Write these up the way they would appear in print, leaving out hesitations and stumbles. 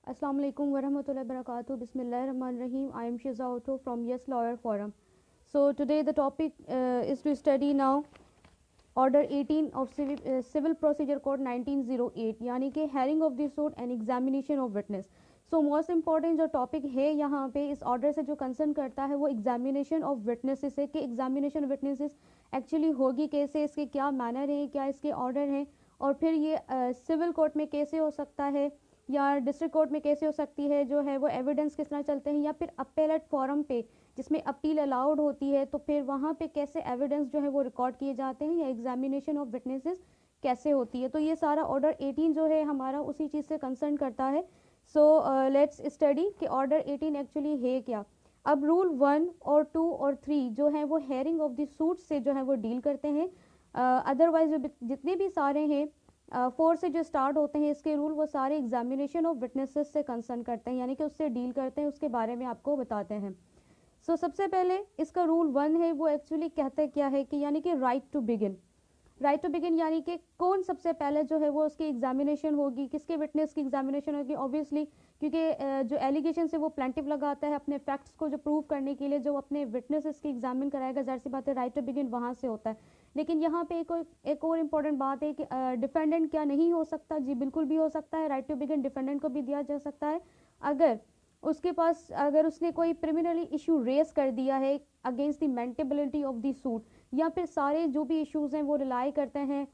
Assalamu alaikum warahmatullahi wabarakatuh. Bismillahirrahmanirrahim. I am Shiza Auto from Yes Lawyer Forum. So today the topic is to study now Order 18 of Civil Procedure Code 1908 यानी कि hearing of the suit and examination of witness. So most important जो topic है यहाँ पे इस order से जो concern करता है वो examination of witnesses है कि examination of witnesses actually होगी कैसे, इसके क्या manner है, क्या इसके order हैं और फिर ये सिविल कोर्ट में कैसे हो सकता है या डिस्ट्रिक्ट कोर्ट में कैसे हो सकती है, जो है वो एविडेंस किस तरह चलते हैं, या फिर अपेलेट फॉरम पे जिसमें अपील अलाउड होती है तो फिर वहाँ पे कैसे एविडेंस जो है वो रिकॉर्ड किए जाते हैं या एग्जामिनेशन ऑफ विटनेसेस कैसे होती है। तो ये सारा ऑर्डर 18 जो है हमारा उसी चीज़ से कंसर्न करता है। सो लेट्स स्टडी कि ऑर्डर 18 एक्चुअली है क्या। अब रूल 1 और 2 और 3 जो है वो हेयरिंग ऑफ द सूट से जो है वो डील करते हैं। अदरवाइज जितने भी सारे हैं 4 से जो स्टार्ट होते हैं इसके रूल वो सारे एग्जामिनेशन ऑफ विटनेसेस से कंसर्न करते हैं, यानी कि उससे डील करते हैं, उसके बारे में आपको बताते हैं। सबसे पहले इसका रूल 1 है वो एक्चुअली कहते क्या है कि यानी कि राइट टू बिगिन यानी कि कौन सबसे पहले जो है वो उसकी एग्जामिनेशन होगी, किसके विटनेस की एग्जामिनेशन होगी। ऑब्वियसली क्योंकि जो एलिगेशन है वो प्लेंटिव लगाता है अपने फैक्ट्स को जो प्रूव करने के लिए, जो अपने विटनेसेस की एग्जामिन कराएगा, जाहिर सी बात है राइट टू बिगिन वहाँ से होता है। लेकिन यहाँ पे एक और इम्पॉर्टेंट बात है कि डिफेंडेंट क्या नहीं हो सकता। जी बिल्कुल भी हो सकता है, राइट टू बिगिन डिफेंडेंट को भी दिया जा सकता है अगर उसने कोई प्रिमिनली इशू रेस कर दिया है against the maintainability of the suit, या फिर सारे जो भी इश्यूज हैं वो रिलाई करते हैं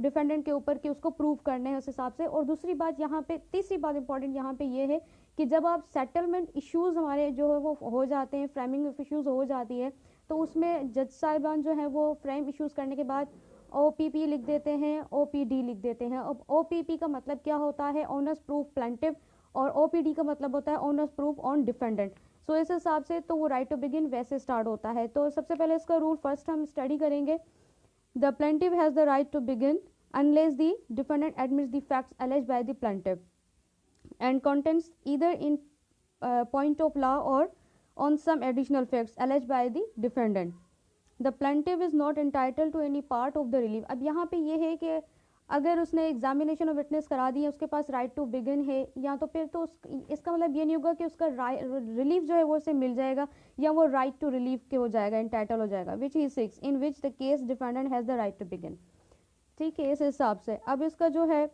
डिफेंडेंट के ऊपर कि उसको प्रूव करने हैं उस हिसाब से। और दूसरी बात यहाँ पे, तीसरी बात इंपॉर्टेंट यहाँ पे ये है कि जब आप सेटलमेंट इश्यूज हमारे जो है वो हो जाते हैं, फ्रेमिंग ऑफ इश्यूज हो जाती है, तो उसमें जज साहिबान जो है वो फ्रेम इश्यूज करने के बाद OPP लिख देते हैं, OPD लिख देते हैं। अब OPP का मतलब क्या होता है, ऑनर्स प्रूफ प्लेंटिव, और OPD का मतलब होता है onus proof on defendant. So इस हिसाब से तो वो राइट टू बिगिन वैसे स्टार्ट होता है। तो सबसे पहले इसका रूल फर्स्ट हम स्टडी करेंगे। The plaintiff has the right to begin unless the defendant admits the facts alleged by the plaintiff and contents either in point of law or on some additional facts alleged by the defendant. The plaintiff is not entitled to any part of the relief. अब यहाँ पे ये है कि अगर उसने examination of witness करा दी है, उसके पास राइट टू बिगिन है, या तो फिर तो इसका मतलब ये नहीं होगा कि उसका रिलीफ जो है वो उसे मिल जाएगा या वो राइट टू रिलीफ के हो जाएगा, इंटाइटल हो जाएगा। Which is 6 in which the case defendant has the right to begin. ठीक है, इस हिसाब से अब इसका जो है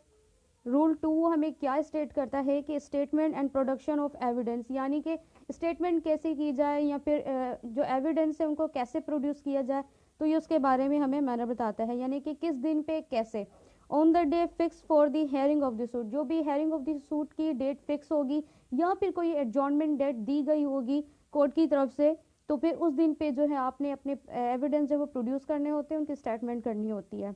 रूल 2 हमें क्या स्टेट करता है कि statement and production of evidence, यानी कि स्टेटमेंट कैसे की जाए या फिर जो एविडेंस है उनको कैसे प्रोड्यूस किया जाए, तो ये उसके बारे में हमें मैनर बताता है, यानी कि किस दिन पे कैसे। On the day fix for the hearing of the suit, जो भी हेयरिंग ऑफ द सूट की डेट फिक्स होगी या फिर कोई एडजॉर्नमेंट डेट दी गई होगी कोर्ट की तरफ से, तो फिर उस दिन पे जो है आपने अपने एविडेंस जो वो प्रोड्यूस करने होते हैं, उनकी स्टेटमेंट करनी होती है।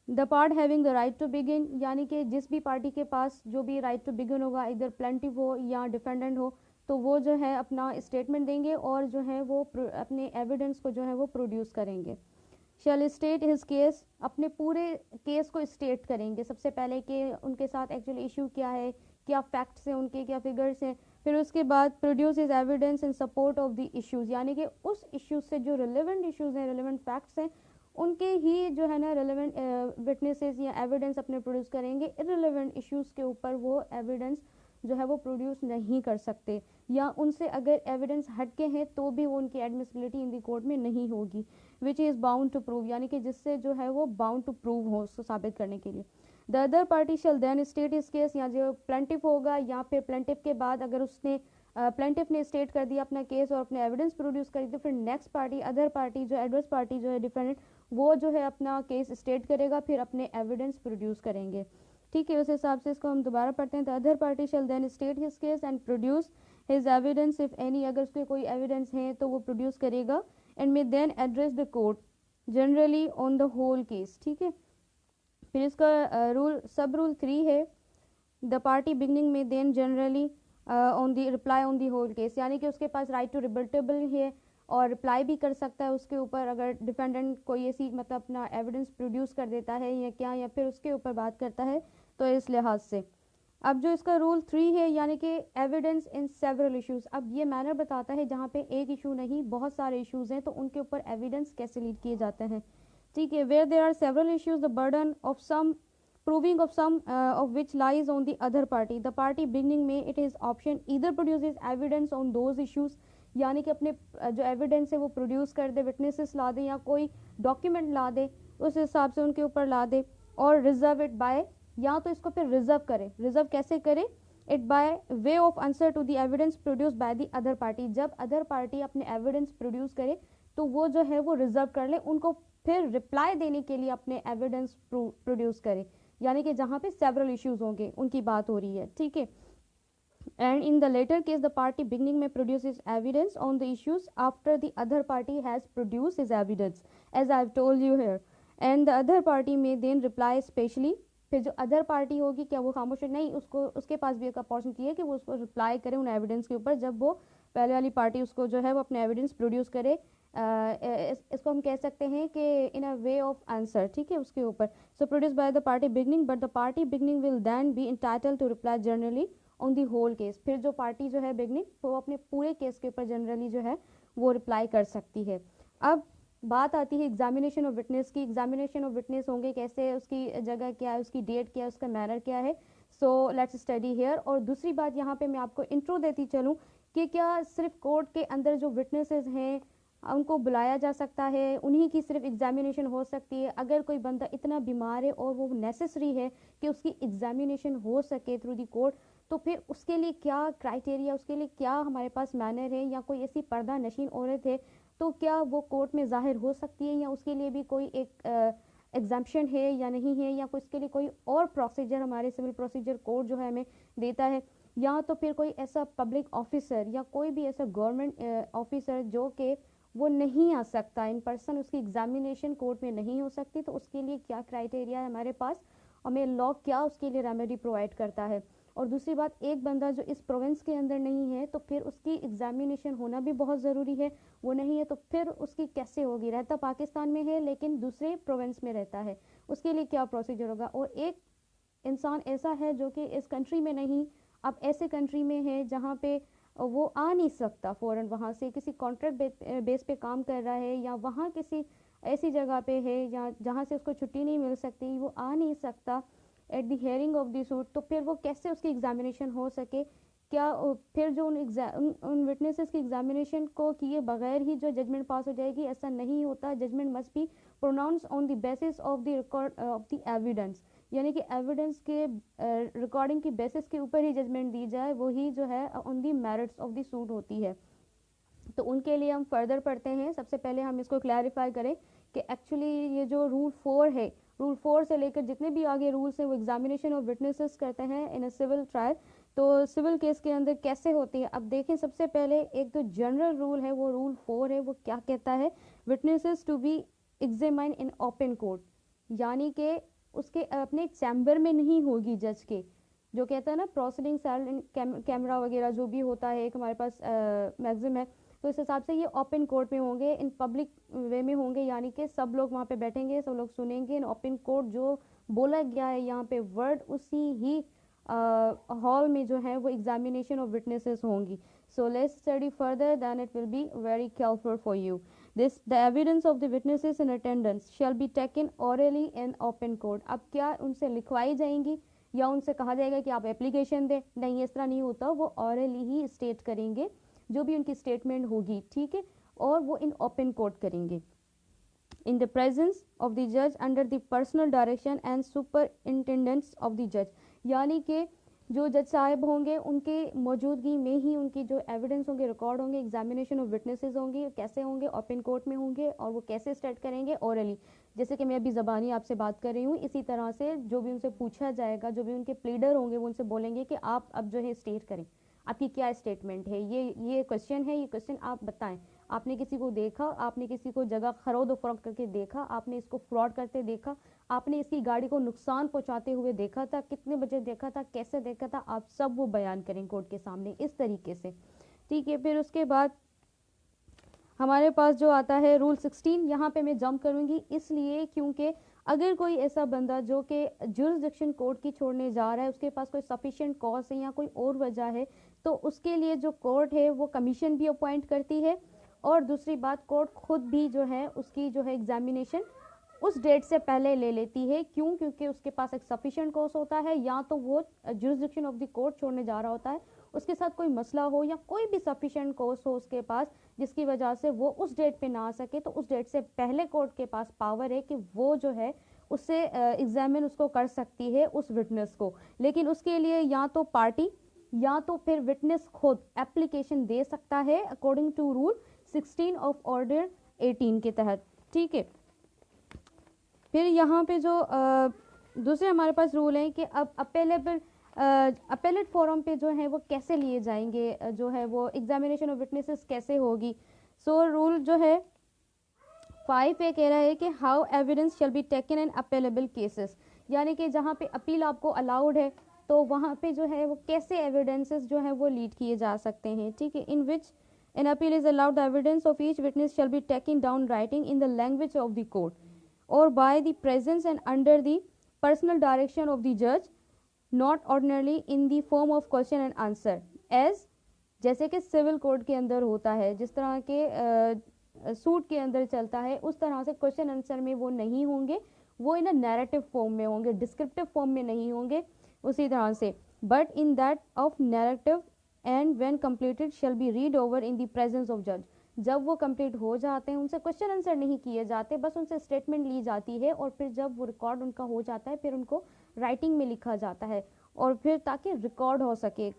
The part having the right to begin, यानी कि जिस भी पार्टी के पास जो भी राइट टू बिगिन होगा, इधर प्लेंटिव हो या डिफेंडेंट हो, तो वो जो है अपना स्टेटमेंट देंगे और जो है वो अपने एविडेंस को जो है वो प्रोड्यूस करेंगे। शैल स्टेट हिज केस, अपने पूरे केस को स्टेट करेंगे सबसे पहले कि उनके साथ एक्चुअली इशू क्या है, क्या फैक्ट्स हैं उनके, क्या फिगर्स हैं। फिर उसके बाद produce is evidence in support of the issues, यानी कि उस इश्यूज से जो रिलेवेंट इश्यूज़ हैं, रिलेवेंट फैक्ट्स हैं, उनके ही जो है ना रिलेवेंट विटनेसेस या एविडेंस अपने प्रोड्यूस करेंगे। इररिलेवेंट इश्यूज़ के ऊपर वो एविडेंस जो है वो प्रोड्यूस नहीं कर सकते, या उनसे अगर एविडेंस हटके हैं तो भी वो उनकी एडमिसिबिलिटी इन द कोर्ट में नहीं होगी। Which is bound to prove, यानी कि जिससे जो है वो बाउंड टू प्रूव हो, उसको साबित करने के लिए। The other party shall then state his case, या जो प्लेंटिफ होगा या फिर प्लेंटिफ के बाद अगर उसने प्लेंटिफ ने स्टेट कर दिया अपना केस और अपने एविडेंस प्रोड्यूस करी, तो फिर नेक्स्ट पार्टी, अदर पार्टी, जो एडवर्स पार्टी जो है डिफेंडेंट, वो जो है अपना केस स्टेट करेगा, फिर अपने एविडेंस प्रोड्यूस करेंगे। ठीक है, उस हिसाब से इसको हम दोबारा पढ़ते हैं। The other party shall then state his case and produce his evidence if any, अगर उसके कोई एविडेंस है तो वो प्रोड्यूस करेगा, and may then address the court generally on the whole case. ठीक है, फिर इसका रूल सब रूल 3 है। The party beginning may then generally on the reply on the whole case, यानी कि उसके पास राइट टू रिबर्टेबल है और रिप्लाई भी कर सकता है उसके ऊपर, अगर डिफेंडेंट कोई ऐसी मतलब अपना एविडेंस प्रोड्यूस कर देता है या क्या, या फिर उसके ऊपर बात करता है, तो इस लिहाज से। अब जो इसका रूल 3 है, यानी कि एविडेंस इन सेवरल इश्यूज, अब ये मैनर बताता है जहाँ पे एक इशू नहीं बहुत सारे इश्यूज हैं तो उनके ऊपर एविडेंस कैसे लीड किए जाते हैं। ठीक है, where there are several issues the burden of some proving of some of which lies on the other party. The party beginning में it is option either produces evidence on those issues, यानी कि अपने जो evidence है वो produce कर दे, witnesses ला दे या कोई डॉक्यूमेंट ला दे, उस हिसाब से उनके ऊपर ला दे, और रिजर्व इट बाय, या तो इसको फिर रिजर्व करे, रिजर्व कैसे करे, it by way of answer to the evidence produce by the other party, जब अदर पार्टी अपने एविडेंस प्रोड्यूस करे तो वो जो है वो रिजर्व कर ले, उनको फिर रिप्लाई देने के लिए अपने एविडेंस प्रोड्यूस करे, यानी कि जहाँ पे सेवरल इश्यूज होंगे उनकी बात हो रही है, ठीक है। And in the later case the party beginning may produce his evidence on the issues after the other party has produced his evidence, as I have told you here, and the other party may then reply specially, फिर जो other party होगी क्या वो खामोश नहीं, उसको उसके पास भी एक अपॉर्चुनिटी है कि वो उसको रिप्लाई करे उन एविडेंस के ऊपर, जब वो पहले वाली पार्टी उसको जो है वो अपने एविडेंस प्रोड्यूस करे, इसको हम कह सकते हैं कि इन अ वे ऑफ आंसर, ठीक है, उसके ऊपर। So produce by the party beginning, but the party beginning will then be entitled to reply generally on the whole case, फिर जो पार्टी जो है बिगनिंग वो अपने पूरे केस के ऊपर जनरली जो है वो रिप्लाई कर सकती है। अब बात आती है एग्जामिनेशन ऑफ विटनेस की। एग्जामिनेशन ऑफ विटनेस होंगे कैसे, उसकी जगह क्या है, उसकी डेट क्या है, उसका मैनर क्या है, सो लेट्स स्टडी हियर। और दूसरी बात यहाँ पे मैं आपको इंट्रो देती चलूँ कि क्या सिर्फ कोर्ट के अंदर जो विटनेसेस हैं उनको बुलाया जा सकता है, उन्हीं की सिर्फ एग्जामिनेशन हो सकती है, अगर कोई बंदा इतना बीमार है और वो नेसेसरी है कि उसकी एग्जामिनेशन हो सके थ्रू दी कोर्ट, तो फिर उसके लिए क्या क्राइटेरिया, उसके लिए क्या हमारे पास मैनर है, या कोई ऐसी पर्दा नशीन औरत है तो क्या वो कोर्ट में जाहिर हो सकती है, या उसके लिए भी कोई एक एग्जाम्पशन है या नहीं है, या कोई इसके लिए कोई और प्रोसीजर हमारे सिविल प्रोसीजर कोड जो है हमें देता है, या तो फिर कोई ऐसा पब्लिक ऑफिसर या कोई भी ऐसा गवर्नमेंट ऑफिसर जो कि वो नहीं आ सकता इन पर्सन, उसकी एग्जामिनेशन कोर्ट में नहीं हो सकती, तो उसके लिए क्या क्राइटेरिया है हमारे पास, हमें लॉ क्या उसके लिए रेमेडी प्रोवाइड करता है। और दूसरी बात, एक बंदा जो इस प्रोविंस के अंदर नहीं है तो फिर उसकी एग्जामिनेशन होना भी बहुत ज़रूरी है, वो नहीं है तो फिर उसकी कैसे होगी, रहता पाकिस्तान में है लेकिन दूसरे प्रोविंस में रहता है, उसके लिए क्या प्रोसीजर होगा। और एक इंसान ऐसा है जो कि इस कंट्री में नहीं, अब ऐसे कंट्री में है जहाँ पे वो आ नहीं सकता फ़ौरन, वहाँ से किसी कॉन्ट्रैक्ट बेस पे काम कर रहा है, या वहाँ किसी ऐसी जगह पे है या जहाँ से उसको छुट्टी नहीं मिल सकती, वो आ नहीं सकता at the hearing of the suit, तो फिर वो कैसे उसकी एग्जामिनेशन हो सके, क्या फिर जो उन विटनेसेस की एग्जामिनेशन को किए बगैर ही जो जजमेंट पास हो जाएगी, ऐसा नहीं होता। Judgement must be pronounce on the basis of the record of the evidence, यानी कि एविडेंस के रिकॉर्डिंग की बेसिस के ऊपर ही जजमेंट दी जाए, वही जो है on the merits of the suit होती है। तो उनके लिए हम फर्दर पढ़ते हैं। सबसे पहले हम इसको क्लैरिफाई करें कि एक्चुअली ये जो रूल 4 है, रूल 4 से लेकर जितने भी आगे रूल्स हैं वो एग्जामिनेशन ऑफ विटनेसेस करते हैं इन अ सिविल ट्रायल, तो सिविल केस के अंदर कैसे होती है। अब देखें, सबसे पहले एक तो जनरल रूल है, वो रूल 4 है, वो क्या कहता है, witnesses to be examined in open court, यानी कि उसके अपने चैम्बर में नहीं होगी जज के, जो कहता है ना प्रोसीडिंग सेल कैमरा वगैरह जो भी होता है एक हमारे पास मैक्सिमम है, तो इस हिसाब से ये ओपन कोर्ट में होंगे, इन पब्लिक वे में होंगे, यानी कि सब लोग वहाँ पे बैठेंगे, सब लोग सुनेंगे। इन ओपन कोर्ट जो बोला गया है यहाँ पे वर्ड, उसी ही हॉल में जो है वो एग्जामिनेशन ऑफ विटनेसेस होंगी। So let's study further, then it will be very helpful for you. This the evidence of the witnesses in attendance shall be taken orally in open court. अब क्या उनसे लिखवाई जाएंगी या उनसे कहा जाएगा कि आप एप्लीकेशन दें? नहीं, इस तरह नहीं होता, वो ओरली ही स्टेट करेंगे जो भी उनकी स्टेटमेंट होगी, ठीक है, और वो इन ओपन कोर्ट करेंगे in the presence of the जज under the personal direction and सुपरिंटेंडेंस of the जज, यानी कि जो जज साहब होंगे उनके मौजूदगी में ही उनकी जो एविडेंस होंगे, रिकॉर्ड होंगे, एग्जामिनेशन ऑफ विटनेसेस होंगे, कैसे होंगे, ओपन कोर्ट में होंगे, और वो कैसे स्टार्ट करेंगे, ओरली, जैसे कि मैं अभी ज़बानी आपसे बात कर रही हूँ, इसी तरह से जो भी उनसे पूछा जाएगा, जो भी उनके प्लीडर होंगे वो उनसे बोलेंगे कि आप अब जो है स्टेट करें, आपकी क्या स्टेटमेंट है, ये क्वेश्चन है, ये क्वेश्चन आप बताएं, आपने किसी को देखा, आपने किसी को जगह खरीद फरोख्त करके देखा, आपने इसको फ्रॉड करते देखा, आपने इसकी गाड़ी को नुकसान पहुंचाते हुए देखा था, कितने बजे देखा था, कैसे देखा था, आप सब वो बयान करें कोर्ट के सामने इस तरीके से, ठीक है। फिर उसके बाद हमारे पास जो आता है रूल 16, यहाँ पे मैं जंप करूँगी इसलिए क्योंकि अगर कोई ऐसा बंदा जो कि जुरिसडिक्शन कोर्ट की छोड़ने जा रहा है, उसके पास कोई सफिशिएंट कॉज है या कोई और वजह है, तो उसके लिए जो कोर्ट है वो कमीशन भी अपॉइंट करती है, और दूसरी बात कोर्ट खुद भी जो है उसकी जो है एग्जामिनेशन उस डेट से पहले ले लेती है। क्यों? क्योंकि उसके पास एक सफिशिएंट कॉज होता है, या तो वो जुरिसडिक्शन ऑफ द कोर्ट छोड़ने जा रहा होता है, उसके साथ कोई मसला हो या कोई भी सफिशिएंट कॉज हो उसके पास जिसकी वजह से वो उस डेट पे ना आ सके, तो उस डेट से पहले कोर्ट के पास पावर है कि वो जो है उससे एग्जामिन उसको कर सकती है उस विटनेस को। लेकिन उसके लिए या तो पार्टी या तो फिर विटनेस खुद एप्लीकेशन दे सकता है according to rule 16 of order 18 के तहत। ठीक है, फिर यहाँ पे जो दूसरे हमारे पास रूल है कि अब अपेलेट फोरम पे जो है वो कैसे लिए जाएंगे, जो है वो एग्जामिनेशन ऑफ विटनेसेस कैसे होगी। सो रूल जो है 5 पे कह रहा है कि how evidence shall be taken in appealable cases, यानी कि जहाँ पे अपील आपको अलाउड है तो वहाँ पे जो है वो कैसे एविडेंसेस जो है वो लीड किए जा सकते हैं। ठीक है, in which an appeal is allowed the evidence of each witness shall be taken down writing in the language of the court और by the presence and under the personal direction of the जज, not ordinarily in the form of question and answer as, जैसे कि civil code के अंदर होता है, जिस तरह के सूट के अंदर चलता है उस तरह से क्वेश्चन आंसर में वो नहीं होंगे, वो इन अ नैरेटिव फॉर्म में होंगे, डिस्क्रिप्टिव फॉर्म में नहीं होंगे उसी तरह से, but in that of narrative and when completed shall be read over in the presence of जज। जब वो कंप्लीट हो जाते हैं उनसे क्वेश्चन आंसर नहीं किए जाते, बस उनसे स्टेटमेंट ली जाती है और फिर जब वो रिकॉर्ड उनका हो जाता है फिर उनको राइटिंग में लिखा जाता है और फिर ताकि रिकॉर्ड हो सके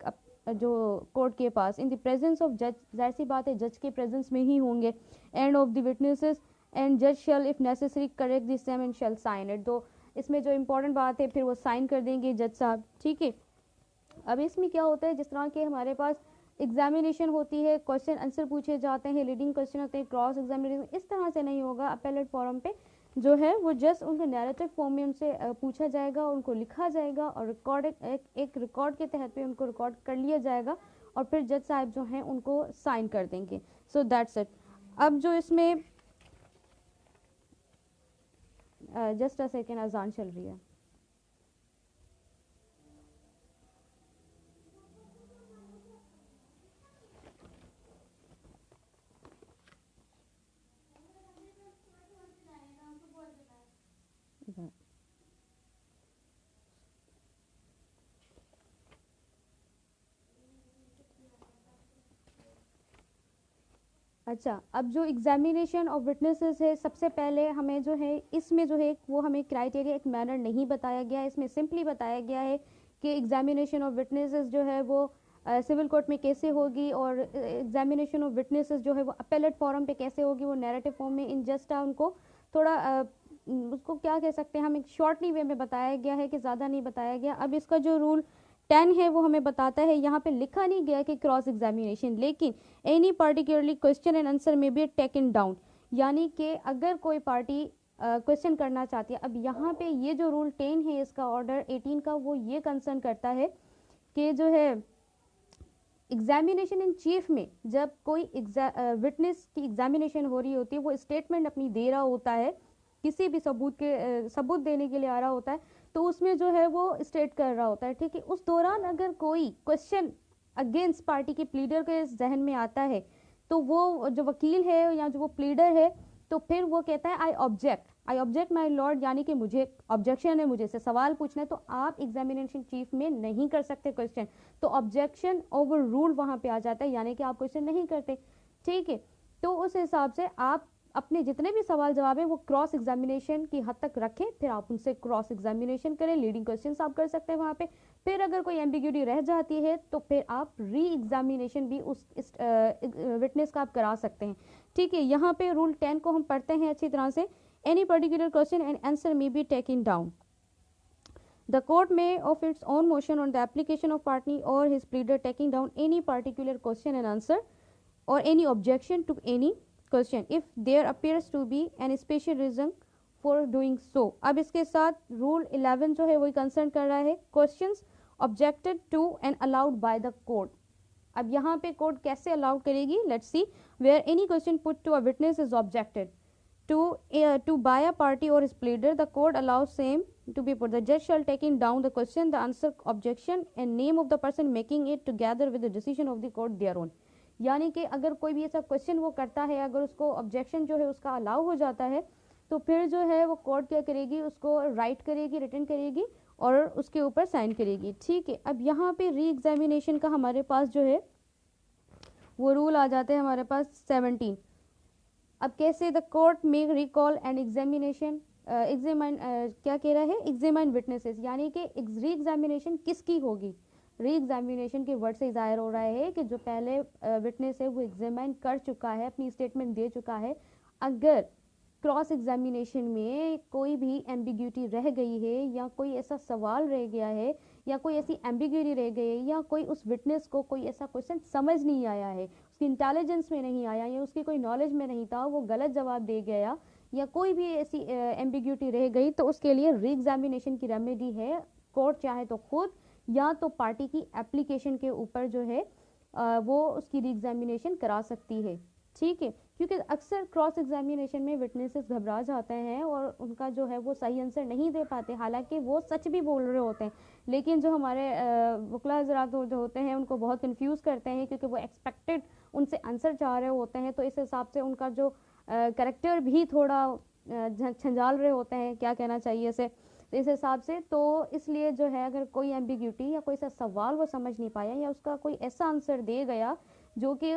जो कोर्ट के पास इन द प्रेजेंस ऑफ जज, जाहिर सी बात है जज के प्रेजेंस में ही होंगे, and of the witnesses and जज shall if necessary correct the same and shall sign it. तो इसमें जो इंपॉर्टेंट बात है फिर वो साइन कर देंगे जज साहब। ठीक है, अब इसमें क्या होता है, जिस तरह के हमारे पास एग्जामिनेशन होती है, क्वेश्चन आंसर पूछे जाते हैं, लीडिंग क्वेश्चन होते हैं, क्रॉस एग्जामिनेशन, इस तरह से नहीं होगा। अपेलेट फॉरम पे जो है वो जस्ट उनके नैरेटिव फॉर्म में उनसे पूछा जाएगा, उनको लिखा जाएगा और रिकॉर्ड एक रिकॉर्ड के तहत पे उनको रिकॉर्ड कर लिया जाएगा और फिर जज साहब जो हैं उनको साइन कर देंगे। So that's it. अब जो इसमें जस्ट अ सेकेंड, अजान चल रही है। अच्छा, अब जो एग्जामिनेशन ऑफ विटनेसेस है, सबसे पहले हमें जो है इसमें जो है वो हमें क्राइटेरिया एक मैनर नहीं बताया गया है, इसमें सिंपली बताया गया है कि एग्जामिनेशन ऑफ विटनेसेस जो है वो सिविल कोर्ट में कैसे होगी और एग्जामिनेशन ऑफ विटनेसेस जो है वो अपेलेट फॉरम पे कैसे होगी, वो नैरेटिव फॉर्म में इन जस्ट उनको थोड़ा उसको क्या कह सकते हैं हम, एक शॉर्टली वे में बताया गया है कि ज़्यादा नहीं बताया गया। अब इसका जो रूल 10 है वो हमें बताता है, यहाँ पे लिखा नहीं गया कि क्रॉस एग्जामिनेशन, लेकिन any particularly question and answer में बी टेकन डाउन, यानी कि अगर कोई पार्टी क्वेश्चन करना चाहती है। अब यहाँ पे ये जो रूल 10 है इसका ऑर्डर 18 का, वो ये कंसर्न करता है कि जो है एग्जामिनेशन इन चीफ में जब कोई विटनेस की एग्जामिनेशन हो रही होती है, वो स्टेटमेंट अपनी दे रहा होता है, किसी भी सबूत देने के लिए आ रहा होता है, तो उसमें जो है वो स्टेट कर रहा होता है। ठीक है, उस दौरान अगर कोई क्वेश्चन अगेंस्ट पार्टी के प्लीडर के जहन में आता है तो वो जो वकील है या जो वो प्लीडर है तो फिर वो कहता है आई ऑब्जेक्ट माय लॉर्ड, यानी कि मुझे ऑब्जेक्शन है, मुझे से सवाल पूछना है, तो आप एग्जामिनेशन चीफ में नहीं कर सकते क्वेश्चन, तो ऑब्जेक्शन ओवर रूल वहां पे आ जाता है, यानी कि आप क्वेश्चन नहीं करते। ठीक है, तो उस हिसाब से आप अपने जितने भी सवाल जवाब है वो क्रॉस एग्जामिनेशन की हद तक रखें, फिर आप उनसे क्रॉस एग्जामिनेशन करें, लीडिंग क्वेश्चंस आप कर सकते हैं वहाँ पे। फिर अगर कोई एम्बिग्यूटी रह जाती है तो फिर आप री एग्जामिनेशन भी उस विटनेस का आप करा सकते हैं। ठीक है, यहाँ पे रूल 10 को हम पढ़ते हैं अच्छी तरह से। Any particular question and answer may be taken down. The court may, of its own motion on the application of party or his pleader, taking down any particular question and answer or any objection to any question if there appears to be an special reason for doing so। अब इसके साथ rule 11 जो है वही concern कर रहा है questions objected to and allowed by the court. अब यहाँ पे कोर्ट कैसे अलाउड करेगी, let's see. Where any question put to a witness is objected to by a party or his pleader, the court allows same to be put. The judge shall taking down the question, the answer, objection and name of the person making it together with the decision of the court thereon। यानी कि अगर कोई भी ऐसा question वो करता है, अगर उसको ऑब्जेक्शन जो है उसका अलाउ हो जाता है तो फिर जो है वो कोर्ट क्या करेगी, उसको राइट करेगी, रिटर्न करेगी और उसके ऊपर साइन करेगी। ठीक है, अब यहाँ पे री एग्जामिनेशन का हमारे पास जो है वो रूल आ जाते हैं हमारे पास 17। अब कैसे, द कोर्ट में रिकॉल एंड एग्जामिनेशन एग्जामिन क्या कह रहा है, एग्जामिन विटनेसेस, यानी कि री एग्जामिनेशन किसकी होगी। री एग्जामिनेशन के वर्ड से जाहिर हो रहा है कि जो पहले विटनेस है वो एग्जामिन कर चुका है, अपनी स्टेटमेंट दे चुका है। अगर क्रॉस एग्जामिनेशन में कोई भी एम्बिग्यूटी रह गई है या कोई ऐसा सवाल रह गया है या कोई ऐसी एम्बिग्यूटी रह गई है या कोई उस विटनेस को कोई ऐसा क्वेश्चन समझ नहीं आया है, उसकी इंटेलिजेंस में नहीं आया या उसकी कोई नॉलेज में नहीं था, वो गलत जवाब दे गया या कोई भी ऐसी एम्बिग्यूटी रह गई, तो उसके लिए री एग्जामिनेशन की रेमेडी है। कोर्ट चाहे तो खुद या तो पार्टी की एप्लीकेशन के ऊपर जो है वो उसकी री एग्जामिनेशन करा सकती है। ठीक है, क्योंकि अक्सर क्रॉस एग्जामिनेशन में विटनेसेस घबरा जाते हैं और उनका जो है वो सही आंसर नहीं दे पाते, हालांकि वो सच भी बोल रहे होते हैं, लेकिन जो हमारे वकील हज़रात जो होते हैं उनको बहुत कंफ्यूज करते हैं, क्योंकि वो एक्सपेक्टेड उनसे आंसर चाह रहे होते हैं, तो इस हिसाब से उनका जो करेक्टर भी थोड़ा झंझाल रहे होते हैं, क्या कहना चाहिए इसे, इस हिसाब से। तो इसलिए जो है अगर कोई एम्बिग्यूटी या कोई ऐसा सवाल वो समझ नहीं पाया या उसका कोई ऐसा आंसर दे गया जो कि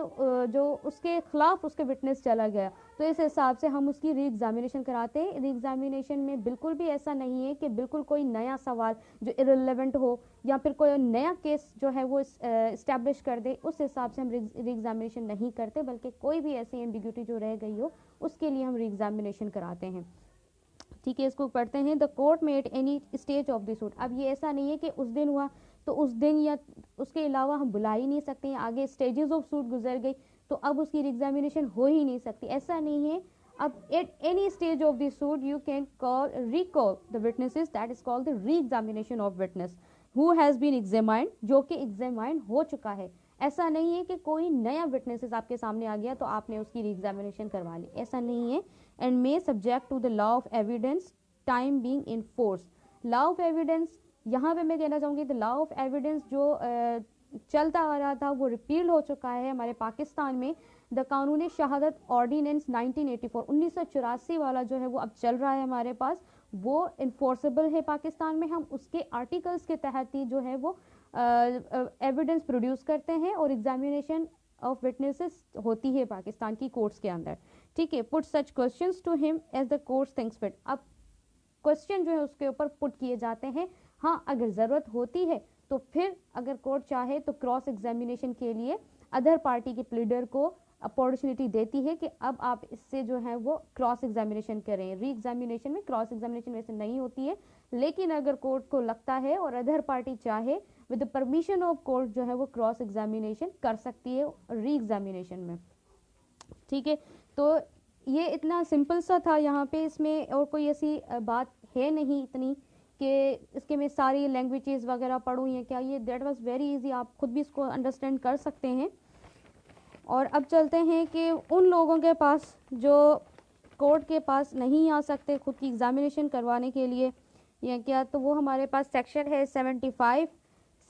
जो उसके खिलाफ उसके विटनेस चला गया, तो इस हिसाब से हम उसकी री एग्जामिनेशन कराते हैं। री एग्जामिनेशन में बिल्कुल भी ऐसा नहीं है कि बिल्कुल कोई नया सवाल जो इररिलेवेंट हो या फिर कोई नया केस जो है वो इस्टेब्लिश कर दे, उस हिसाब से हम री एग्जामिनेशन नहीं करते, बल्कि कोई भी ऐसी एम्बिग्यूटी जो रह गई हो उसके लिए हम री एग्जामिनेशन कराते हैं। ठीक है, इसको पढ़ते हैं। द कोर्ट में eight any stage of the suit, अब ये ऐसा नहीं है कि उस दिन हुआ तो उस दिन या उसके अलावा हम बुला ही नहीं सकते हैं, आगे स्टेजेस ऑफ सूट गुजर गई तो अब उसकी एग्जामिनेशन हो ही नहीं सकती, ऐसा नहीं है। अब at any stage of the suit you can call recall the witnesses, that is called the re examination of witness who has been examined, जो कि एग्जामाइन हो चुका है। ऐसा नहीं है कि कोई नया विटनेसेस आपके सामने आ गया तो आपने उसकी री एग्जामिनेशन करवा ली, ऐसा नहीं है। And may subject to the law of evidence time being in force, law of evidence यहाँ पे मैं कहना चाहूँगी द लॉ ऑफ एविडेंस जो चलता आ रहा था वो रिपील हो चुका है हमारे पाकिस्तान में। द कानून शहादत ऑर्डिनेंस 1984 1984 वाला जो है वो अब चल रहा है हमारे पास, वो इन्फोर्सेबल है पाकिस्तान में। हम उसके आर्टिकल्स के तहत ही जो है वो एविडेंस प्रोड्यूस करते हैं और एग्जामिनेशन ऑफ विटनेसेस होती है पाकिस्तान की कोर्ट्स के अंदर। ठीक है, put such questions to him as the courts thinks fit, अब क्वेश्चन जो है उसके ऊपर पुट किए जाते हैं। हाँ, अगर ज़रूरत होती है तो फिर अगर कोर्ट चाहे तो क्रॉस एग्जामिनेशन के लिए अदर पार्टी के प्लीडर को अपॉर्चुनिटी देती है कि अब आप इससे जो है वो क्रॉस एग्जामिनेशन करें। री एग्जामिनेशन में क्रॉस एग्जामिनेशन वैसे नहीं होती है, लेकिन अगर कोर्ट को लगता है और अदर पार्टी चाहे with the permission of court जो है वो क्रॉस एग्जामिनेशन कर सकती है री एग्जामिनेशन में। ठीक है, तो ये इतना सिंपल सा था यहाँ पे, इसमें और कोई ऐसी बात है नहीं इतनी कि इसके में सारी लैंग्वेजेस वगैरह पढ़ूँ या क्या, ये दैट वाज वेरी इजी, आप खुद भी इसको अंडरस्टैंड कर सकते हैं। और अब चलते हैं कि उन लोगों के पास जो कोर्ट के पास नहीं आ सकते खुद की एग्जामिनेशन करवाने के लिए या क्या, तो वो हमारे पास सेक्शन है 75,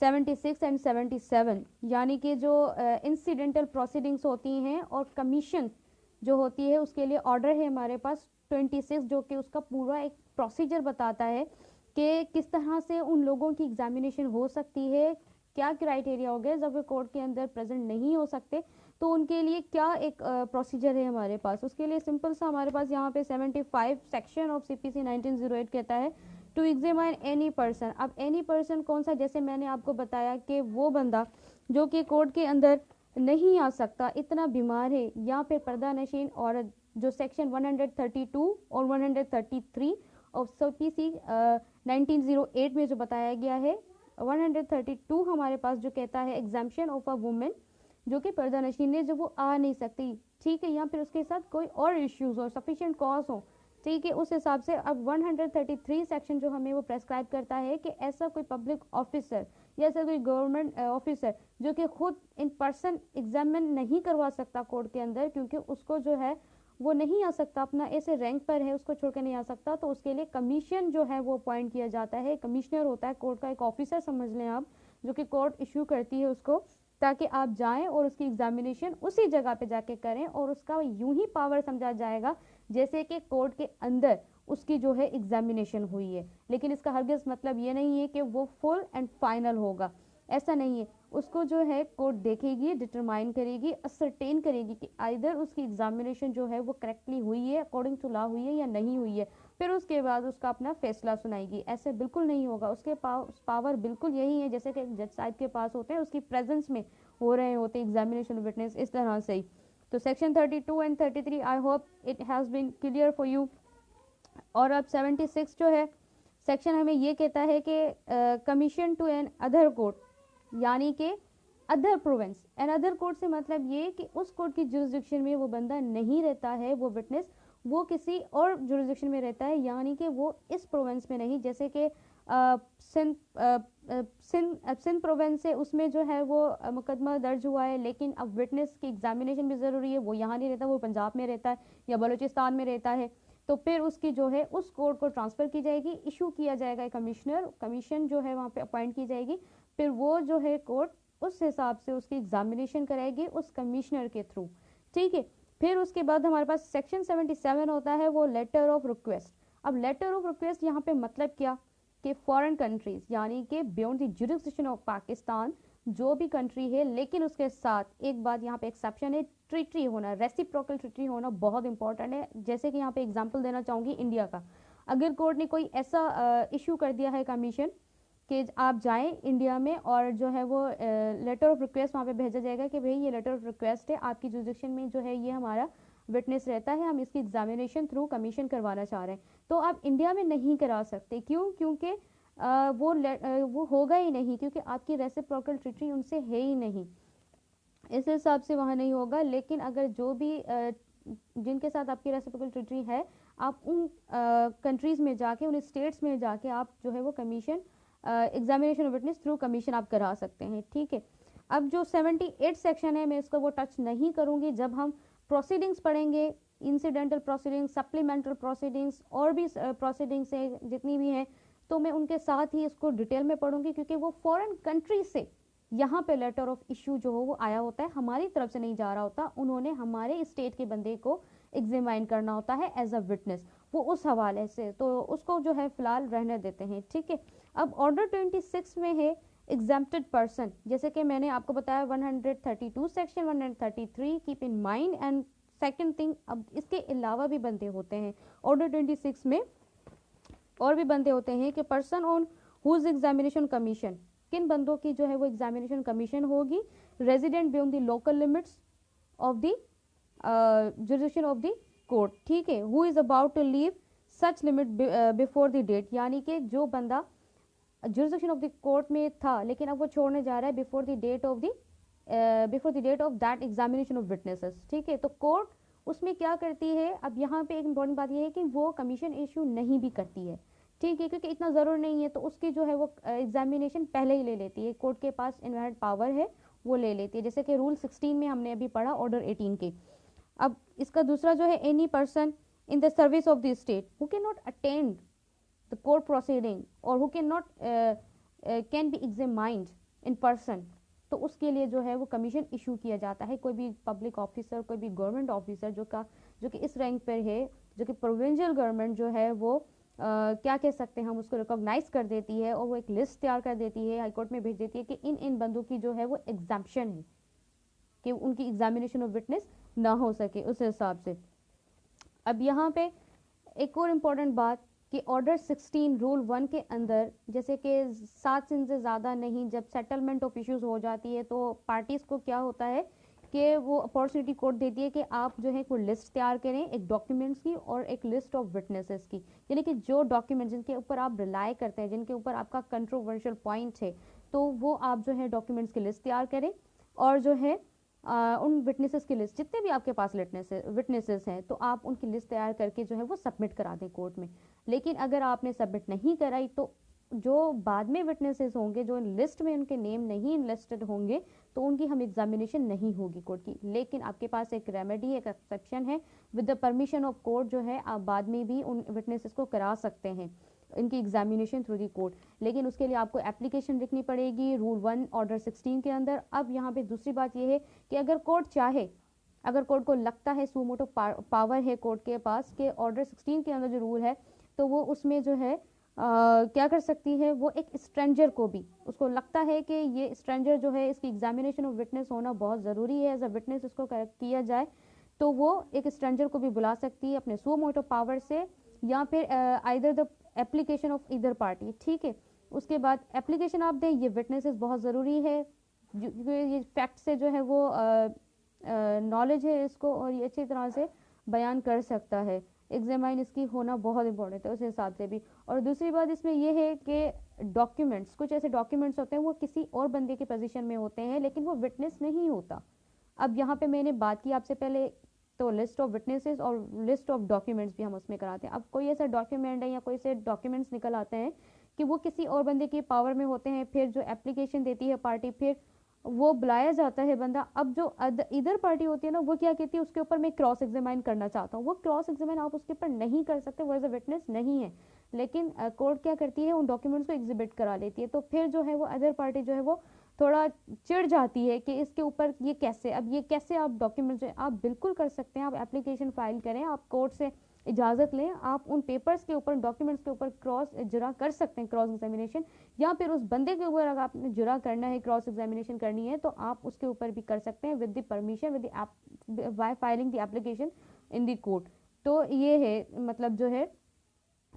76 एंड 77, यानी कि जो इंसिडेंटल प्रोसीडिंग्स होती हैं और कमीशन जो होती है उसके लिए ऑर्डर है हमारे पास 26, जो कि उसका पूरा एक प्रोसीजर बताता है कि किस तरह से उन लोगों की एग्जामिनेशन हो सकती है, क्या क्राइटेरिया हो गया जब वे कोर्ट के अंदर प्रेजेंट नहीं हो सकते तो उनके लिए क्या एक प्रोसीजर है हमारे पास। उसके लिए सिंपल सा हमारे पास यहाँ पे 75 सेक्शन ऑफ CPC 1908 कहता है टू एग्जामिन एनी पर्सन। अब एनी पर्सन कौन सा, जैसे मैंने आपको बताया कि वो बंदा जो कि कोर्ट के अंदर नहीं आ सकता, इतना बीमार है या फिर पर्दा नशीन औरत, जो सेक्शन 132 और 133 ऑफ CPC 1908 में जो बताया गया है। 132 हमारे पास जो कहता है एग्जाम्पशन ऑफ अ वुमेन जो कि पर्दा नशीन है, जो वो आ नहीं सकती, ठीक है, या फिर उसके साथ कोई और इश्यूज हो, सफिशिएंट कॉज हो, ठीक है, उस हिसाब से। अब 133 सेक्शन जो हमें वो प्रेस्क्राइब करता है कि ऐसा कोई पब्लिक ऑफिसर या ऐसा कोई गवर्नमेंट ऑफिसर जो कि खुद इन पर्सन एग्जामिन नहीं करवा सकता कोर्ट के अंदर, क्योंकि उसको जो है वो नहीं आ सकता, अपना ऐसे रैंक पर है, उसको छोड़ के नहीं आ सकता, तो उसके लिए कमीशन जो है वो अपॉइंट किया जाता है। कमिश्नर होता है कोर्ट का एक ऑफिसर समझ लें आप, जो कि कोर्ट इशू करती है उसको, ताकि आप जाएं और उसकी एग्जामिनेशन उसी जगह पे जाके करें और उसका यूं ही पावर समझा जाएगा जैसे कि कोर्ट के अंदर उसकी जो है एग्जामिनेशन हुई है, लेकिन इसका हरगिज़ मतलब ये नहीं है कि वो फुल एंड फाइनल होगा, ऐसा नहीं है। उसको जो है कोर्ट देखेगी, डिटरमाइन करेगी, असरटेन करेगी कि आइदर उसकी एग्जामिनेशन जो है वो करेक्टली हुई है, अकॉर्डिंग टू लॉ हुई है या नहीं हुई है, फिर उसके बाद उसका अपना फैसला सुनाएगी। ऐसे बिल्कुल नहीं होगा, उसके पावर बिल्कुल यही है जैसे कि जज साहब के पास होते हैं, उसकी प्रेजेंस में हो रहे होते एग्जामिनेशन विटनेस, इस तरह से ही। तो section 32 and 33 I hope it has been clear for you. और अब 76 जो है सेक्शन हमें ये कहता है कि commission to another court, यानी कि other province. Another court से मतलब ये कि उस कोर्ट की जुरिस्डिक्शन में वो बंदा नहीं रहता है, वो विटनेस, वो किसी और जुरिस्डिक्शन में रहता है, यानी कि वो इस प्रोविंस में नहीं। जैसे कि सिंध प्रोविंस है, उसमें जो है वो मुकदमा दर्ज हुआ है, लेकिन अब विटनेस की एग्जामिनेशन भी ज़रूरी है, वो यहाँ नहीं रहता, वो पंजाब में रहता है या बलूचिस्तान में रहता है, तो फिर उसकी जो है उस कोर्ट को ट्रांसफ़र की जाएगी, इशू किया जाएगा कमिश्नर, कमीशन जो है वहाँ पे अपॉइंट की जाएगी, फिर वो जो है कोर्ट उस हिसाब से उसकी एग्जामिनेशन कराएगी उस कमिश्नर के थ्रू, ठीक है। फिर उसके बाद हमारे पास सेक्शन 77 होता है, वो लेटर ऑफ रिक्वेस्ट। अब लेटर ऑफ रिक्वेस्ट यहाँ पे मतलब क्या कि फॉरेन कंट्रीज, यानी कि beyond the jurisdiction of Pakistan, जो भी कंट्री है, लेकिन उसके साथ एक बात यहाँ पे एक्सेप्शन है, ट्रीटी होना, रेसिप्रोकल ट्रीटी होना बहुत इंपॉर्टेंट है। जैसे कि यहाँ पे एग्जांपल देना चाहूँगी इंडिया का, अगर कोर्ट ने कोई ऐसा इशू कर दिया है कमीशन कि आप जाएं इंडिया में और जो है वो लेटर ऑफ रिक्वेस्ट वहाँ पे भेजा जाएगा कि भाई ये लेटर ऑफ रिक्वेस्ट है, आपकी जुरिस्डिक्शन में जो है ये हमारा विटनेस रहता है, हम इसकी एग्जामिनेशन थ्रू कमीशन करवाना चाह रहे हैं, तो आप इंडिया में नहीं करा सकते। क्यों? क्योंकि वो होगा ही नहीं, क्योंकि आपकी रेसिप्रोकल ट्रीटी उनसे है ही नहीं, इस हिसाब से वहाँ नहीं होगा। लेकिन अगर जो भी जिनके साथ आपकी रेसिप्रोकल ट्रीटी है, आप उन कंट्रीज़ में जाके, उन स्टेट्स में जाके आप जो है वो commission examination of witness through commission आप करा सकते हैं, ठीक है। अब जो 78 सेक्शन है, मैं इसको वो टच नहीं करूँगी। जब हम प्रोसीडिंग्स पढ़ेंगे, इंसिडेंटल प्रोसीडिंग्स, सप्लीमेंटल प्रोसीडिंग्स और भी प्रोसीडिंग्स है जितनी भी हैं, तो मैं उनके साथ ही इसको डिटेल में पढ़ूंगी, क्योंकि वो फॉरेन कंट्री से यहाँ पे लेटर ऑफ इशू जो हो वो आया होता है, हमारी तरफ से नहीं जा रहा होता, उन्होंने हमारे स्टेट के बंदे को एग्जामिन करना होता है एज अ विटनेस, वो उस हवाले से, तो उसको जो है फिलहाल रहने देते हैं, ठीक है। अब ऑर्डर 26 में है एग्जेम्प्टेड पर्सन, जैसे कि मैंने आपको बताया 132 section 133 keep in mind. And second thing, अब इसके अलावा भी बंदे होते हैं ऑर्डर 26 में, और भी बंदे होते हैं कि person on whose examination commission, किन बंदों की जो है वो एग्जामिनेशन कमीशन होगी, resident beyond the local limits of the jurisdiction of the court, ठीक है, who is about to leave such limit before the date, यानी कि जो बंदा जुरिस्डिक्शन ऑफ द कोर्ट में था लेकिन अब वो छोड़ने जा रहा है before the date of that examination of witnesses, ठीक है। तो कोर्ट उसमें क्या करती है, अब यहाँ पे एक इंपॉर्टेंट बात यह है कि वो कमीशन इशू नहीं भी करती है, ठीक है, क्योंकि इतना ज़रूर नहीं है, तो उसकी जो है वो एग्जामिनेशन पहले ही ले लेती है, कोर्ट के पास इनहेरेंट पावर है, वो ले लेती है, जैसे कि रूल 16 में हमने अभी पढ़ा ऑर्डर 18 के। अब इसका दूसरा जो है, any person in the service of the state who can not attend the court proceeding और who can not can be examined in person, तो उसके लिए जो है वो कमीशन इशू किया जाता है। कोई भी पब्लिक ऑफिसर, कोई भी गवर्नमेंट ऑफिसर जो कि इस रैंक पर है, जो कि प्रोविंशियल गवर्नमेंट जो है वो क्या कह सकते हैं हम, उसको रिकॉग्नाइज कर देती है और वो एक लिस्ट तैयार कर देती है, हाईकोर्ट में भेज देती है कि इन इन बंदों की जो है वो एग्जाम्पशन है कि उनकी एग्जामिनेशन ऑफ विटनेस ना हो सके उस हिसाब से। अब यहाँ पे एक और इम्पॉर्टेंट बात कि ऑर्डर 16 रूल 1 के अंदर, जैसे कि 7 दिन से ज़्यादा नहीं, जब सेटलमेंट ऑफ इश्यूज हो जाती है तो पार्टीज़ को क्या होता है कि वो अपॉर्चुनिटी कोर्ट देती है कि आप जो है कोई लिस्ट तैयार करें एक डॉक्यूमेंट्स की और एक लिस्ट ऑफ विटनेसेस की, यानी कि जो डॉक्यूमेंट जिनके ऊपर आप रिलाई करते हैं, जिनके ऊपर आपका कंट्रोवर्शियल पॉइंट है, तो वो आप जो है डॉक्यूमेंट्स की लिस्ट तैयार करें और जो है उन विटनेसेस की लिस्ट, जितने भी आपके पास विटनेसेस हैं, तो आप उनकी लिस्ट तैयार करके जो है वो सबमिट करा दें कोर्ट में। लेकिन अगर आपने सबमिट नहीं कराई तो जो बाद में विटनेसेस होंगे, जो लिस्ट में उनके नेम नहीं लिस्टेड होंगे, तो उनकी हम एग्जामिनेशन नहीं होगी कोर्ट की। लेकिन आपके पास एक रेमेडी, एक एक्सेप्शन है, with the permission of court जो है आप बाद में भी उन विटनेसेस को करा सकते हैं इनकी एग्जामिनेशन थ्रू दी कोर्ट, लेकिन उसके लिए आपको एप्लीकेशन लिखनी पड़ेगी रूल 1 ऑर्डर 16 के अंदर। अब यहाँ पे दूसरी बात यह है कि अगर कोर्ट चाहे अगर कोर्ट को लगता है सुओ मोटो पावर है कोर्ट के पास कि ऑर्डर 16 के अंदर जो रूल है, तो वो उसमें जो है क्या कर सकती है, वो एक स्ट्रेंजर को भी, उसको लगता है कि ये स्ट्रेंजर जो है इसकी एग्जामिनेशन ऑफ विटनेस होना बहुत ज़रूरी है, एज अ विटनेस इसको किया जाए, तो वो एक स्ट्रेंजर को भी बुला सकती है अपने सुओ मोटो पावर से, या फिर either the application of either party. ठीक है, उसके बाद एप्लीकेशन आप दें, ये विटनेसेस बहुत ज़रूरी है, ये फैक्ट से जो है वो नॉलेज है इसको, और ये अच्छी तरह से बयान कर सकता है, एग्जामाइन इसकी होना बहुत इंपॉर्टेंट है उस हिसाब से भी। और दूसरी बात इसमें यह है कि डॉक्यूमेंट्स, कुछ ऐसे डॉक्यूमेंट्स होते हैं वो किसी और बंदे की पोजीशन में होते हैं लेकिन वो विटनेस नहीं होता। अब यहाँ पे मैंने बात की आपसे पहले, तो लिस्ट ऑफ विटनेसेस और लिस्ट ऑफ डॉक्यूमेंट्स भी हम उसमें कराते हैं। अब कोई ऐसा डॉक्यूमेंट है या कोई ऐसे डॉक्यूमेंट्स निकल आते हैं कि वो किसी और बंदे की पावर में होते हैं, फिर जो एप्लीकेशन देती है पार्टी, फिर वो बुलाया जाता है बंदा। अब जो इधर पार्टी होती है ना, वो क्या कहती है उसके ऊपर मैं क्रॉस एग्जामाइन करना चाहता हूँ, वो क्रॉस एग्जामाइन आप उसके ऊपर नहीं कर सकते, वो एज अ विटनेस नहीं है, लेकिन कोर्ट क्या करती है उन डॉक्यूमेंट्स को एग्जिबिट करा लेती है। तो फिर जो है वो अदर पार्टी जो है वो थोड़ा चिढ़ जाती है कि इसके ऊपर ये कैसे, अब ये कैसे आप डॉक्यूमेंट्स, आप बिल्कुल कर सकते हैं, आप एप्लीकेशन फाइल करें, आप कोर्ट से इजाज़त लें, आप उन पेपर्स के ऊपर, डॉक्यूमेंट्स के ऊपर क्रॉस जुरा कर सकते हैं, क्रॉस एग्जामिनेशन, या फिर उस बंदे के ऊपर अगर आपने जुरा करना है, क्रॉस एग्जामिनेशन करनी है, तो आप उसके ऊपर भी कर सकते हैं with the permission, with the by filing the application in the court. तो ये है मतलब जो है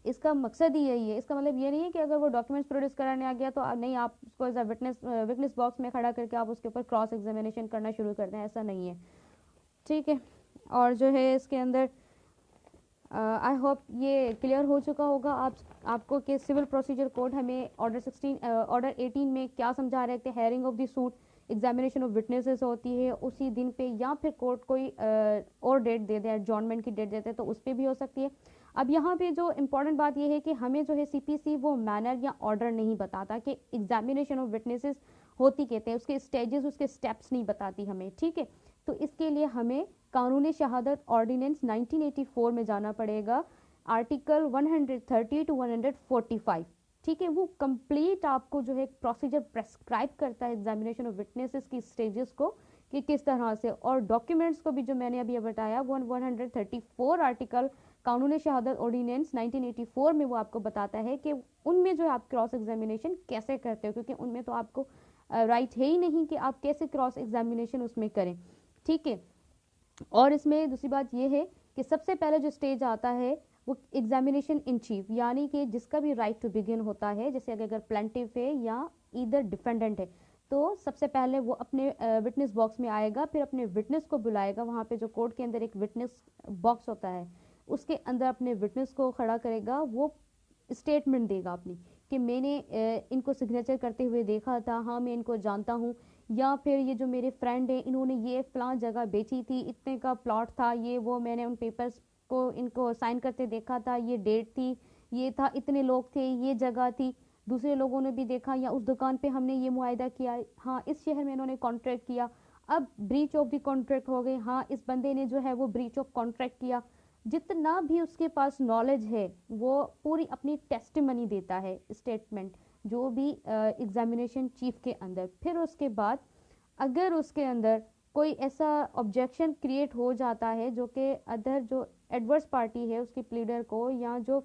इसका मकसद ही यही है। इसका मतलब ये नहीं है कि अगर वो डॉक्यूमेंट्स प्रोड्यूस कराने आ गया तो नहीं, आप उसको एज अ विटनेस बॉक्स में खड़ा करके आप उसके ऊपर क्रॉस एग्जामिनेशन करना शुरू कर दें, ऐसा नहीं है। ठीक है, और जो है इसके अंदर आई होप ये क्लियर हो चुका होगा आपको कि सिविल प्रोसीजर कोड हमें ऑर्डर 18 में क्या समझा रहे थे, hearing of the suit, examination of witnesses होती है उसी दिन पे, या फिर कोर्ट कोई और डेट दे दे, एडजॉर्नमेंट की डेट देते हैं तो उस पर भी हो सकती है। अब यहाँ पे जो इम्पोर्टेंट बात ये है कि हमें जो है सीपीसी वो मैनर या ऑर्डर नहीं बताता कि एग्जामिनेशन ऑफ विटनेसेस होती कहते हैं, उसके स्टेजेस, उसके स्टेप्स नहीं बताती हमें। ठीक है, तो इसके लिए हमें कानूनी शहादत ऑर्डिनेंस 1984 में जाना पड़ेगा, आर्टिकल 130 टू 145। ठीक है, वो कंप्लीट आपको जो है प्रोसीजर प्रेस्क्राइब करता है एग्जामिनेशन ऑफ विटनेसेस की स्टेजेस को कि किस तरह से, और डॉक्यूमेंट्स को भी जो मैंने अभी बताया 134 आर्टिकल कानूनी शहादत ऑर्डिनेंस 1984 में वो आपको बताता है कि उनमें जो आप क्रॉस एग्जामिनेशन कैसे करते हो, क्योंकि उनमें तो आपको राइट है ही नहीं कि आप कैसे क्रॉस एग्जामिनेशन उसमें करें। ठीक है, और इसमें दूसरी बात यह है कि सबसे पहले जो स्टेज आता है वो एग्जामिनेशन इन चीफ, यानी कि जिसका भी राइट टू बिगिन होता है, जैसे अगर प्लेंटिफ है या इधर डिफेंडेंट है, तो सबसे पहले वो अपने विटनेस बॉक्स में आएगा, फिर अपने विटनेस को बुलाएगा, वहाँ पे जो कोर्ट के अंदर एक विटनेस बॉक्स होता है उसके अंदर अपने विटनेस को खड़ा करेगा, वो स्टेटमेंट देगा अपनी कि मैंने इनको सिग्नेचर करते हुए देखा था, हाँ मैं इनको जानता हूँ, या फिर ये जो मेरे फ्रेंड हैं इन्होंने ये फलां जगह बेची थी, इतने का प्लॉट था, ये वो मैंने उन पेपर्स को इनको साइन करते देखा था, ये डेट थी, ये था, इतने लोग थे, ये जगह थी, दूसरे लोगों ने भी देखा, या उस दुकान पे हमने ये मुआयदा किया, हाँ इस शहर में इन्होंने कॉन्ट्रैक्ट किया, अब ब्रीच ऑफ द कॉन्ट्रैक्ट हो गई, हाँ इस बंदे ने जो है वो ब्रीच ऑफ कॉन्ट्रैक्ट किया, जितना भी उसके पास नॉलेज है वो पूरी अपनी टेस्टिमनी देता है, स्टेटमेंट, जो भी एग्जामिनेशन चीफ के अंदर। फिर उसके बाद अगर उसके अंदर कोई ऐसा ऑब्जेक्शन क्रिएट हो जाता है जो कि अदर जो एडवर्स पार्टी है उसकी प्लीडर को, या जो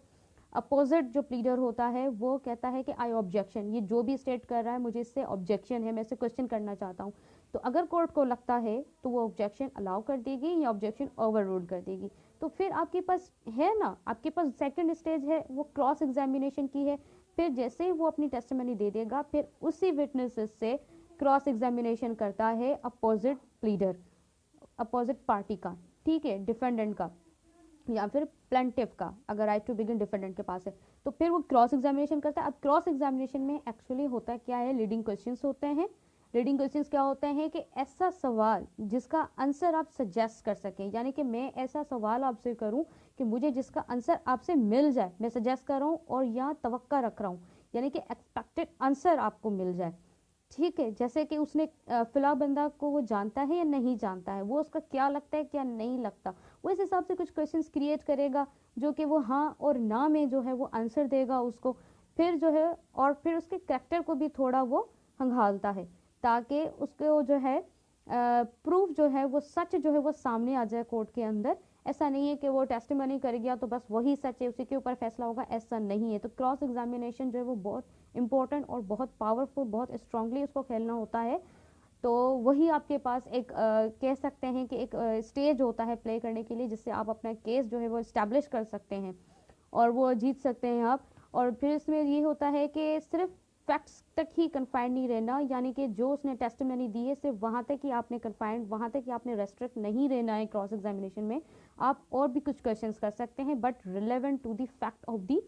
अपोजिट जो प्लीडर होता है वो कहता है कि आई ऑब्जेक्शन, ये जो भी स्टेट कर रहा है मुझे इससे ऑब्जेक्शन है, मैं इसे क्वेश्चन करना चाहता हूँ, तो अगर कोर्ट को लगता है तो वो ऑब्जेक्शन अलाउ कर देगी या ऑब्जेक्शन ओवर रूल कर देगी। तो फिर आपके पास है ना, आपके पास सेकंड स्टेज है वो क्रॉस एग्जामिनेशन की है। फिर जैसे ही वो अपनी टेस्टिमनी दे देगा, फिर उसी विटनेसेस से क्रॉस एग्जामिनेशन करता है अपोजिट प्लीडर, अपोजिट पार्टी का, ठीक है, डिफेंडेंट का या फिर प्लेंटिफ का, अगर राइट टू बिगिन डिफेंडेंट के पास है, तो फिर वो क्रॉस एग्जामिनेशन करता है। अब क्रॉस एग्जामिनेशन में एक्चुअली होता क्या है, लीडिंग क्वेश्चंस होते हैं। रीडिंग क्वेश्चंस क्या होते हैं कि ऐसा सवाल जिसका आंसर आप सजेस्ट कर सकें, यानी कि मैं ऐसा सवाल आपसे करूं कि मुझे जिसका आंसर आपसे मिल जाए, मैं सजेस्ट कर रहा हूं और या तवक्का रख रहा हूं, यानी कि एक्सपेक्टेड आंसर आपको मिल जाए। ठीक है, जैसे कि उसने फिला बंदा को वो जानता है या नहीं जानता है, वो उसका क्या लगता है क्या नहीं लगता, वो इस हिसाब से कुछ क्वेश्चंस क्रिएट करेगा जो कि वो हाँ और ना में जो है वो आंसर देगा उसको। फिर जो है और फिर उसके कैरेक्टर को भी थोड़ा वो खंगालता है ताकि उसको जो है प्रूफ जो है वो सच जो है वो सामने आ जाए कोर्ट के अंदर। ऐसा नहीं है कि वो टेस्टिमनी कर गया तो बस वही सच है, उसी के ऊपर फैसला होगा, ऐसा नहीं है। तो क्रॉस एग्जामिनेशन जो है वो बहुत इंपॉर्टेंट और बहुत पावरफुल, बहुत स्ट्रांगली उसको खेलना होता है। तो वही आपके पास एक कह सकते हैं कि एक स्टेज होता है प्ले करने के लिए, जिससे आप अपना केस जो है वो इस्टेब्लिश कर सकते हैं और वो जीत सकते हैं आप। और फिर इसमें ये होता है कि सिर्फ फैक्ट्स तक ही कन्फाइंड नहीं रहना, यानी कि जो उसने टेस्टिमनी दी है सिर्फ वहाँ तक ही आपने कन्फाइंड, वहाँ तक ही आपने रेस्ट्रिक्ट नहीं रहना है क्रॉस एग्जामिनेशन में। आप और भी कुछ क्वेश्चंस कर सकते हैं, but relevant to the fact of the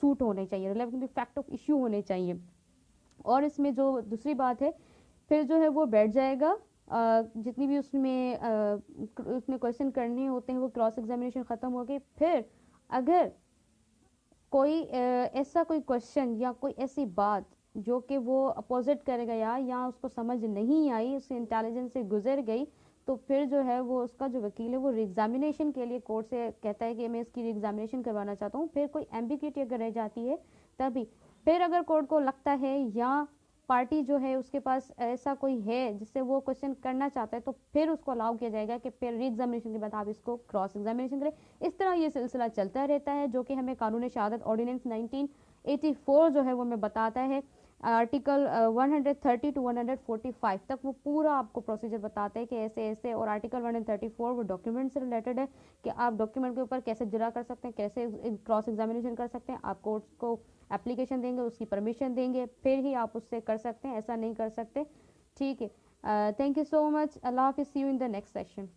suit होने चाहिए, relevant to the fact of issue होने चाहिए। और इसमें जो दूसरी बात है, फिर जो है वो बैठ जाएगा, जितनी भी उसने क्वेश्चन करने होते हैं वो क्रॉस एग्जामिनेशन ख़त्म हो गई। फिर अगर कोई ऐसा कोई क्वेश्चन या कोई ऐसी बात जो कि वो अपोजिट करेगा या उसको समझ नहीं आई, उससे इंटेलिजेंस से गुजर गई, तो फिर जो है वो उसका जो वकील है वो एग्जामिनेशन के लिए कोर्ट से कहता है कि मैं इसकी एग्जामिनेशन करवाना चाहता हूँ। फिर कोई एम्बिग्यूटी अगर रह जाती है तभी, फिर अगर कोर्ट को लगता है या पार्टी जो है उसके पास ऐसा कोई है जिससे वो क्वेश्चन करना चाहता है, तो फिर उसको अलाउ किया जाएगा कि फिर री एग्जामिनेशन के बाद आप इसको क्रॉस एग्जामिनेशन करें। इस तरह ये सिलसिला चलता रहता है, जो कि हमें कानून शहादत ऑर्डिनेंस 1984 जो है वो हमें बताता है। आर्टिकल 130 टू 145 तक वो पूरा आपको प्रोसीजर बताता है कि ऐसे ऐसे। और आर्टिकल 134 वो डॉक्यूमेंट से रिलेटेड है कि आप डॉक्यूमेंट के ऊपर कैसे जरा कर सकते हैं, कैसे क्रॉस एग्जामिनेशन कर सकते हैं। आप कोर्ट को एप्लीकेशन देंगे, उसकी परमिशन देंगे, फिर ही आप उससे कर सकते हैं, ऐसा नहीं कर सकते। ठीक है, थैंक यू सो मच, अल्लाह हाफिज़, see you in the next session.